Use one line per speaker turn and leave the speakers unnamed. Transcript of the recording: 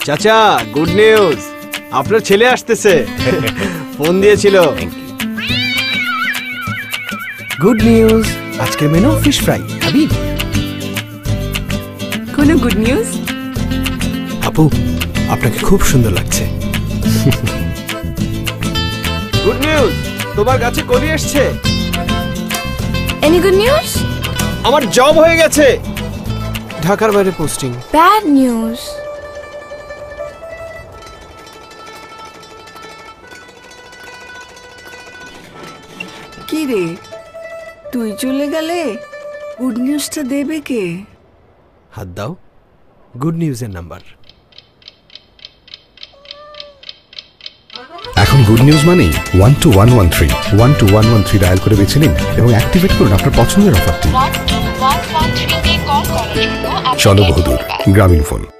চাচা, good news, আপনার ছেলে আসতেছে। ফোন দিয়েছিল।
গুড নিউজ, আজকের মেনু ফিশ ফ্রাই। খাবি?
কোনো গুড নিউজ?
আপু, আপনাকে খুব সুন্দর লাগছে।
গুড নিউজ, তোমার কাছে কলি এসছে।
Any good news?
আমার জব হয়ে গেছে, ঢাকার বাইরে পোস্টিং।
Bad news? কি রে, তুই চলে গেলে গুড নিউজটা দেবে কে?
হাত দাও, গুড নিউজের নাম্বার।
এখন গুড নিউজ মানেই 12113 12113 ডায়াল করে বেছে নিন এবং অ্যাক্টিভেট করুন আপনার পছন্দের অফারটি। চলো বহুদূর, গ্রামীণ ফোন।